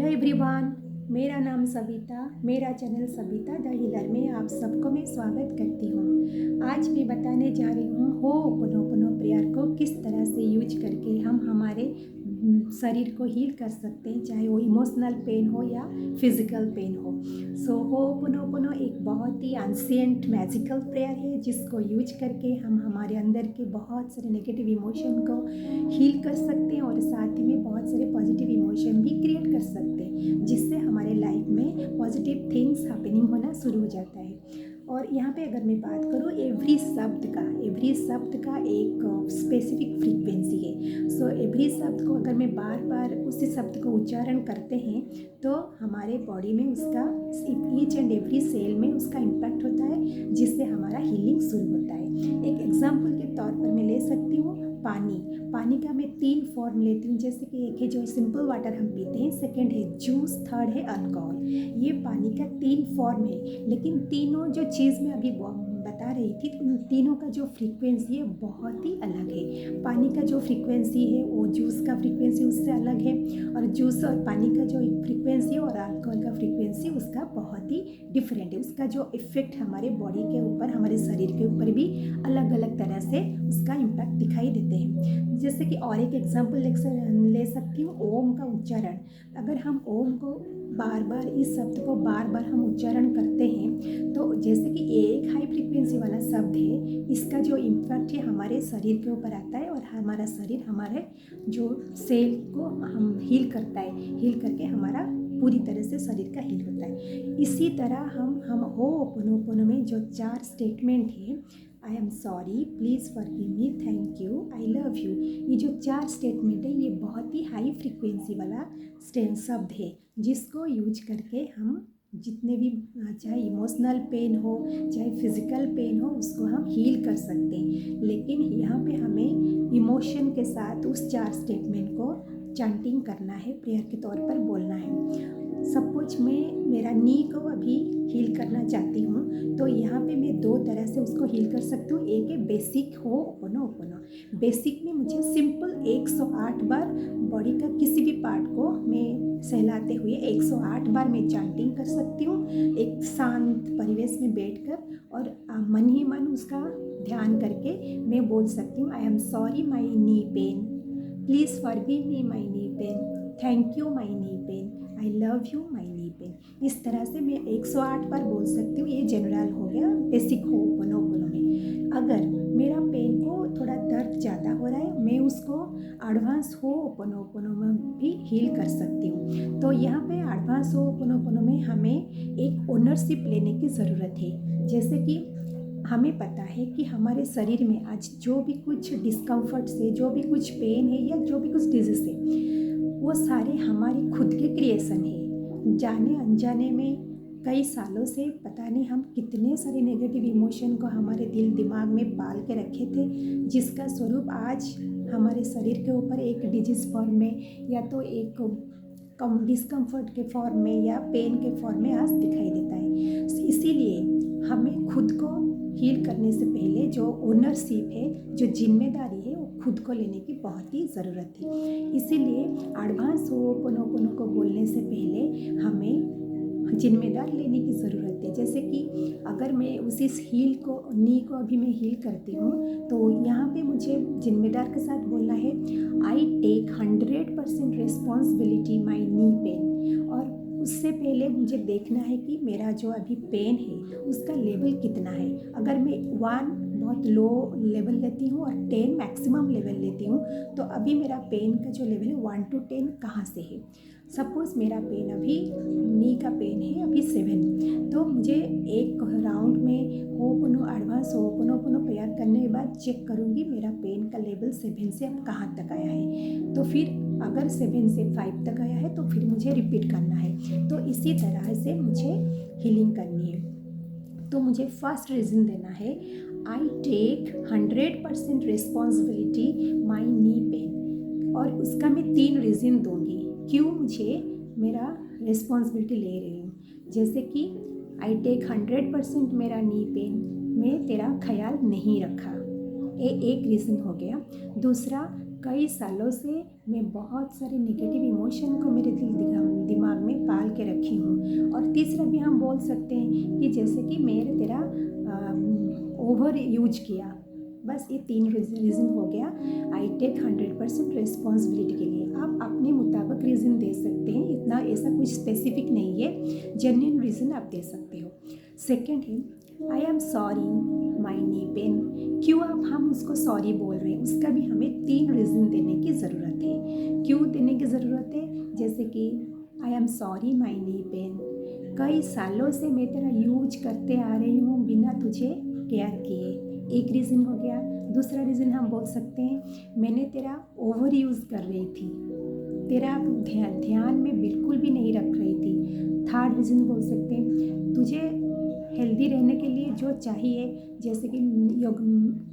Hello everyone, मेरा नाम सविता, मेरा चैनल सविता द हीलर में आप सबको मैं स्वागत करती हूँ। आज मैं बताने जा रही हूँ होओपोनोपोनो प्रेयर को किस तरह से यूज करके हम हमारे शरीर को हील कर सकते हैं, चाहे वो इमोशनल पेन हो या फिजिकल पेन हो। सो होओपोनोपोनो एक बहुत ही एंशिएंट मैजिकल प्रेयर है जिसको यूज करके हम हमारे अंदर के बहुत सारे नेगेटिव इमोशन को हील कर सकते हैं और साथ ही में बहुत सारे पॉजिटिव इमोशन भी क्रिएट कर सकते हैं, जिससे हमारे लाइफ में पॉजिटिव थिंग्स हैपनिंग होना शुरू हो जाता है। और यहाँ पे अगर मैं बात करूँ एवरी शब्द का एक स्पेसिफिक फ्रीक्वेंसी है। सो एवरी शब्द को अगर मैं बार बार उसी शब्द को उच्चारण करते हैं तो हमारे बॉडी में उसका ईच एंड एवरी सेल में उसका इम्पैक्ट होता है, जिससे हमारा हीलिंग शुरू होता है। एक एग्जाम्पल के तौर पर मैं ले सकती हूँ पानी का मैं 3 फॉर्म लेती हूँ, जैसे कि एक है जो सिंपल वाटर हम पीते हैं, सेकंड है जूस, थर्ड है अल्कोहल। ये पानी का 3 फॉर्म है, लेकिन तीनों जो चीज़ मैं अभी बता रही थी उन तीनों का जो फ्रीक्वेंसी है बहुत ही अलग है। पानी का जो फ्रीक्वेंसी है वो जूस का फ्रीक्वेंसी उससे अलग है, और जूस और पानी का जो फ्रीक्वेंसी है और अल्कोहल का फ्रीक्वेंसी उसका बहुत ही डिफरेंट है। उसका जो इफ़ेक्ट हमारे बॉडी के ऊपर, हमारे शरीर के ऊपर भी अलग अलग तरह से उसका इम्पैक्ट दिखाई देते हैं। जैसे कि और एक एग्जाम्पल ले सकती हूँ, ओम का उच्चारण। अगर हम ओम को बार बार, इस शब्द को बार बार हम उच्चारण करते हैं तो जैसे कि एक हाई फ्रीक्वेंसी वाला शब्द है, इसका जो इम्पैक्ट है हमारे शरीर के ऊपर आता है और हमारा शरीर हमारे जो सेल को हम हील करता है, हील करके हमारा पूरी तरह से शरीर का हील होता है। इसी तरह हम होओपोनोपोनो में जो 4 स्टेटमेंट है, आई am sorry, please forgive me, thank you, I love you, ये जो 4 स्टेटमेंट है ये बहुत ही हाई फ्रीक्वेंसी वाला शब्द है, जिसको यूज करके हम जितने भी, चाहे इमोशनल पेन हो चाहे फिजिकल पेन हो, उसको हम हील कर सकते हैं। लेकिन यहाँ पे हमें इमोशन के साथ उस 4 स्टेटमेंट को चैंटिंग करना है, प्रेयर के तौर पर बोलना है। सपोज मैं मेरा नी को अभी हील करना चाहती हूँ तो यहाँ पे मैं 2 तरह से उसको हील कर सकती हूँ। एक है बेसिक होओपोनोपोनो। बेसिक में मुझे सिंपल 108 बार बॉडी का किसी भी पार्ट को मैं सहलाते हुए 108 बार मैं चैंटिंग कर सकती हूँ, एक शांत परिवेश में बैठकर, और मन ही मन उसका ध्यान करके मैं बोल सकती हूँ, आई am sorry my knee pen, please forgive me my knee pen, thank you my knee pen, I love you my knee pen. इस तरह से मैं 108 बार बोल सकती हूँ। ये जनरल हो गया बेसिक होओपोनोपोनो में। अगर मेरा पेन को थोड़ा दर्द ज़्यादा हो रहा है, मैं उसको एडवांस होओपोनोपोनो में भी हील कर सकती हूँ। तो यहाँ पे एडवांस होओपोनोपोनो में हमें एक ओनरशिप लेने की ज़रूरत है। जैसे कि हमें पता है कि हमारे शरीर में आज जो भी कुछ डिस्कम्फर्ट से, जो भी कुछ पेन है या जो भी कुछ डिजीज़ है, वो सारे हमारी खुद के क्रिएशन है। जाने अनजाने में कई सालों से पता नहीं हम कितने सारे नेगेटिव इमोशन को हमारे दिल दिमाग में पाल के रखे थे, जिसका स्वरूप आज हमारे शरीर के ऊपर एक डिजीज़ फॉर्म में या तो एक कम डिस्कम्फर्ट के फॉर्म में या पेन के फॉर्म में आज दिखाई देता है। इसीलिए हमें खुद को हील करने से पहले जो ओनरशिप है, जो जिम्मेदारी है, वो खुद को लेने की बहुत ही ज़रूरत है। इसीलिए एडवांस होओपोनोपोनो को बोलने से पहले हमें जिम्मेदार लेने की ज़रूरत है। जैसे कि अगर मैं उसी नी को अभी मैं हील करती हूँ तो यहाँ पे मुझे जिम्मेदार के साथ बोलना है, I take 100% responsibility my knee pain. और उससे पहले मुझे देखना है कि मेरा जो अभी पेन है उसका लेवल कितना है। अगर मैं 1 बहुत लो लेवल लेती हूँ और 10 मैक्सिमम लेवल लेती हूँ, तो अभी मेरा पेन का जो लेवल है 1 to 10 कहाँ से है। सपोज़ मेरा पेन अभी, नी का पेन है अभी 7, तो मुझे एक राउंड में एडवांस होओपोनोपोनो प्रेयर करने के बाद चेक करूँगी मेरा पेन का लेवल 7 से अब कहाँ तक आया है। तो फिर अगर 7 से 5 तक आया है तो फिर मुझे रिपीट करना है। तो इसी तरह से मुझे हीलिंग करनी है। तो मुझे फर्स्ट रीज़न देना है, I take 100% responsibility my knee pain. और उसका मैं 3 रीज़न दूँगी क्यों मुझे मेरा रिस्पॉन्सिबिलिटी ले रही हूँ। जैसे कि आई टेक 100% मेरा नी पेन में तेरा ख्याल नहीं रखा, ये एक रीज़न हो गया। दूसरा, कई सालों से मैं बहुत सारे नेगेटिव इमोशन को मेरे दिमाग दिमाग में पाल के रखी हूँ। और तीसरा भी हम बोल सकते हैं कि जैसे कि मैंने तेरा ओवर यूज किया। बस ये 3 रीज़न हो गया। आई टेक 100% रिस्पॉन्सिबिलिटी के लिए। आप अपने मुताबिक रीज़न दे सकते हैं, इतना ऐसा कुछ स्पेसिफिक नहीं है, जेन्युइन रीज़न आप दे सकते हो। सेकेंड है आई am sorry my knee pain. क्यों आप हम उसको सॉरी बोल रहे हैं, उसका भी हमें 3 रीज़न देने की ज़रूरत है। क्यों देने की ज़रूरत है, जैसे कि आई am sorry my knee pen, कई सालों से मैं तेरा यूज करते आ रही हूँ बिना तुझे केयर किए, एक रीज़न हो गया। दूसरा रीज़न हम बोल सकते हैं मैंने तेरा ओवर यूज़ कर रही थी, तेरा ध्यान में बिल्कुल भी नहीं रख रही थी। थर्ड रीज़न बोल सकते हैं तुझे हेल्दी रहने के लिए जो चाहिए, जैसे कि योग,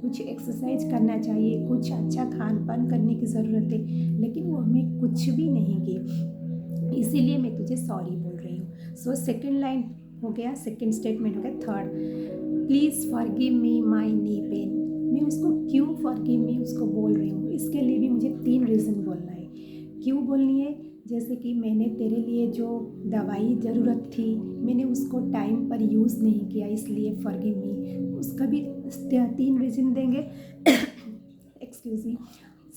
कुछ एक्सरसाइज करना चाहिए, कुछ अच्छा खान पान करने की ज़रूरत है, लेकिन वो हमें कुछ भी नहीं की, इसीलिए मैं तुझे सॉरी बोल रही हूँ। सो सेकेंड लाइन हो गया, सेकेंड स्टेटमेंट हो गया। Third, please forgive me my knee pain. मैं उसको क्यों फॉरगिव मी उसको बोल रही हूँ, इसके लिए भी मुझे 3 रीज़न बोलना है। क्यों बोलनी है, जैसे कि मैंने तेरे लिए जो दवाई ज़रूरत थी मैंने उसको टाइम पर यूज़ नहीं किया, इसलिए फॉरगिव मी, उसका भी 3 रीज़न देंगे। Excuse me.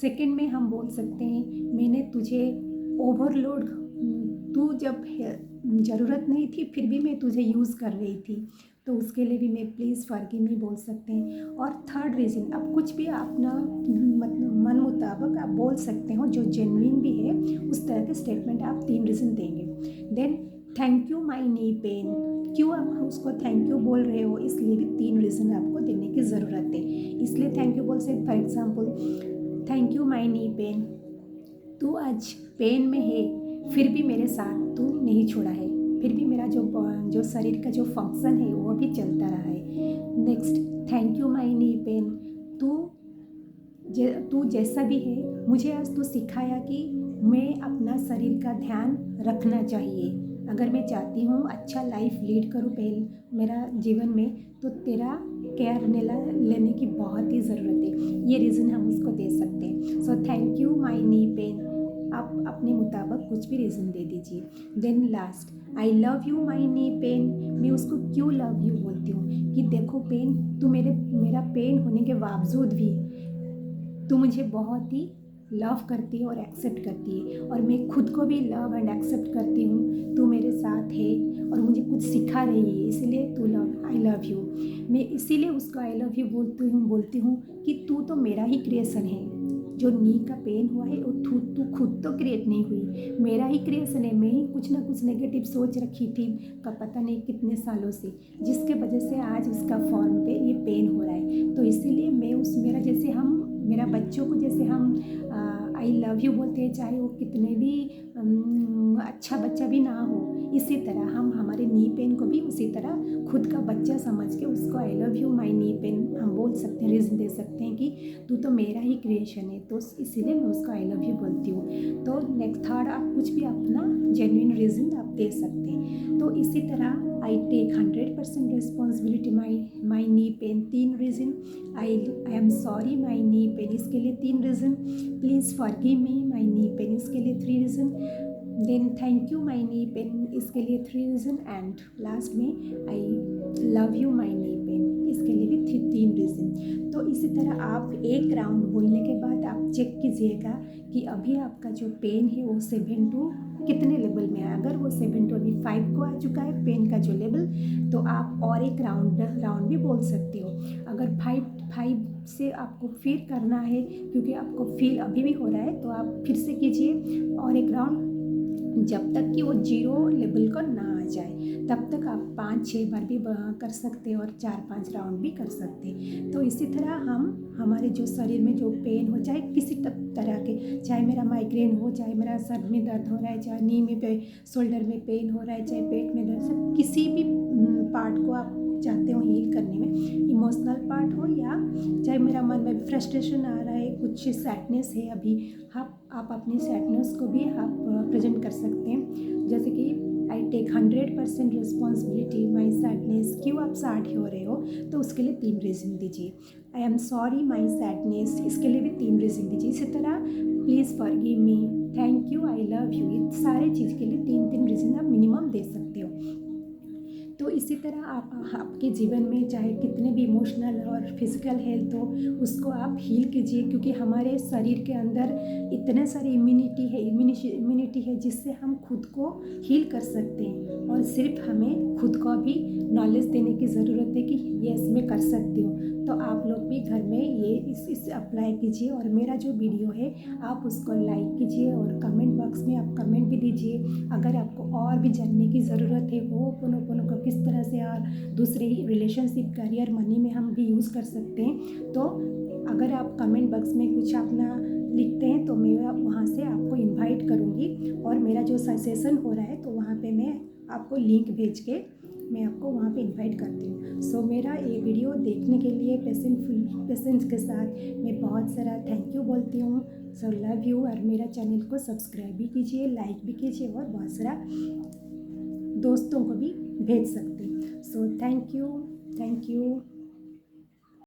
सेकंड में हम बोल सकते हैं मैंने तुझे ओवरलोड, तू जब ज़रूरत नहीं थी फिर भी मैं तुझे यूज़ कर रही थी, तो उसके लिए भी मैं प्लीज़ फॉरगिव मी बोल सकते हैं। और थर्ड रीज़न, अब कुछ भी अपना मतलब मन मुताबिक आप बोल सकते हो जो जेन्युइन भी है, उस तरह के स्टेटमेंट आप 3 रीज़न देंगे। Then thank you my knee pain, क्यों आप उसको थैंक यू बोल रहे हो, इसलिए भी 3 रीज़न आपको देने की ज़रूरत है। इसलिए थैंक यू बोल सकते, for example thank you my knee pen, तू आज पेन में है फिर भी मेरे साथ तू नहीं छोड़ा है, फिर भी मेरा जो शरीर का जो फंक्शन है वो भी चलता रहा है। Next, thank you my knee pen, तू जैसा भी है मुझे आज तू सिखाया कि मैं अपना शरीर का ध्यान रखना चाहिए। अगर मैं चाहती हूँ अच्छा लाइफ लीड करूँ पहले मेरा जीवन में, तो तेरा केयर लेने की बहुत ही ज़रूरत है। ये रीज़न हम उसको दे सकते हैं। So thank you my knee pain, आप अपने मुताबिक कुछ भी रीज़न दे दीजिए। Then last, I love you my knee pain, मैं उसको क्यों लव यू बोलती हूँ कि देखो पेन, तू मेरा पेन होने के बावजूद भी तू मुझे बहुत ही लव करती है और एक्सेप्ट करती है, और मैं खुद को भी लव एंड एक्सेप्ट करती हूँ। तू मेरे साथ है और मुझे कुछ सिखा रही है, इसलिए तू आई लव यू। मैं इसीलिए उसको आई लव यू बोलती हूँ कि तू तो मेरा ही क्रिएशन है। जो नी का पेन हुआ है वो तू खुद तो क्रिएट नहीं हुई, मेरा ही क्रिएशन है। मैं ही कुछ ना कुछ नेगेटिव सोच रखी थी का पता नहीं कितने सालों से, जिसके वजह से आज उसका फॉर्म पे ये पेन हो रहा है। तो इसीलिए मैं मेरा बच्चों को जैसे हम आई लव यू बोलते हैं, चाहे वो कितने भी अच्छा बच्चा भी ना हो, इसी तरह हम हमारे नी पेन को भी उसी तरह खुद का बच्चा समझ के उसको आई love you my knee pen हम बोल सकते हैं, रीज़न दे सकते हैं कि तू तो मेरा ही क्रिएशन है, तो इसीलिए मैं उसको आई लव यू बोलती हूँ। तो नेक्स्ट थर्ड, आप कुछ भी अपना जेन्युइन रीज़न आप दे सकते हैं। तो इसी तरह I take 100% responsibility my knee pain, 3 reason. I am sorry my knee pain, इसके लिए 3 reason. Please forgive me my knee pain, इसके लिए 3 reason. Then thank you my knee pain, इसके लिए 3 रीज़न। एंड लास्ट में I love you my knee pain, इसके लिए भी 3 रीज़न। तो इसी तरह आप एक राउंड बोलने के बाद आप चेक कीजिएगा कि अभी आपका जो पेन है वो 7 to कितने लेवल में है। अगर वो 7 to 5 को आ चुका है पेन का जो लेवल, तो आप और एक राउंड भी बोल सकते हो। अगर 5 से आपको फिर करना है क्योंकि आपको फील अभी भी हो रहा है, तो आप फिर से कीजिए और एक राउंड, जब तक कि वो 0 लेवल का ना आ जाए तब तक आप 5-6 बार भी कर सकते हैं और 4-5 राउंड भी कर सकते हैं। तो इसी तरह हम हमारे जो शरीर में जो पेन हो, चाहे किसी तरह के, चाहे मेरा माइग्रेन हो, चाहे मेरा सर में दर्द हो रहा है, चाहे नी में शोल्डर में पेन हो रहा है, चाहे पेट में दर्द, सब किसी भी पार्ट को आप चाहते हो हील करने में, इमोशनल पार्ट हो या चाहे मेरा मन में फ्रस्ट्रेशन आ रहा है, कुछ सैडनेस है अभी, आप अपनी सैडनेस को भी आप प्रेजेंट कर सकते हैं। जैसे कि I take 100% responsibility my sadness, क्यों आप सैड हो रहे हो, तो उसके लिए 3 रीज़न दीजिए। आई एम सॉरी माई सैडनेस, इसके लिए भी 3 रीज़न दीजिए। इसी तरह please forgive me, thank you, I love you, ये सारे चीज़ के लिए 3 रीज़न आप मिनिमम दे सकते हो। तो इसी तरह आप आपके जीवन में चाहे कितने भी इमोशनल और फिजिकल हेल्थ हो, उसको आप हील कीजिए, क्योंकि हमारे शरीर के अंदर इतने सारी इम्यूनिटी है जिससे हम खुद को हील कर सकते हैं। और सिर्फ हमें खुद को भी नॉलेज देने की ज़रूरत है कि यस मैं कर सकती हूँ। तो आप लोग भी घर में ये इस अप्लाई कीजिए, और मेरा जो वीडियो है आप उसको लाइक कीजिए, और कमेंट बॉक्स में आप कमेंट भी दीजिए। अगर आपको और भी जानने की ज़रूरत है होओपोनोपोनो को किस तरह से और दूसरे रिलेशनशिप, करियर, मनी में हम भी यूज़ कर सकते हैं, तो अगर आप कमेंट बॉक्स में कुछ अपना लिखते हैं तो मैं वहाँ से आपको इनवाइट करूँगी, और मेरा जो सेशन हो रहा है तो वहाँ पे मैं आपको लिंक भेज के मैं आपको वहाँ पे इनवाइट करती हूँ। सो मेरा ये वीडियो देखने के लिए पेशेंस के साथ मैं बहुत सारा थैंक यू बोलती हूँ। सो लव यू, और मेरा चैनल को सब्सक्राइब भी कीजिए, लाइक भी कीजिए, और बहुत सारा दोस्तों को भी भेज सकते हैं। So thank you.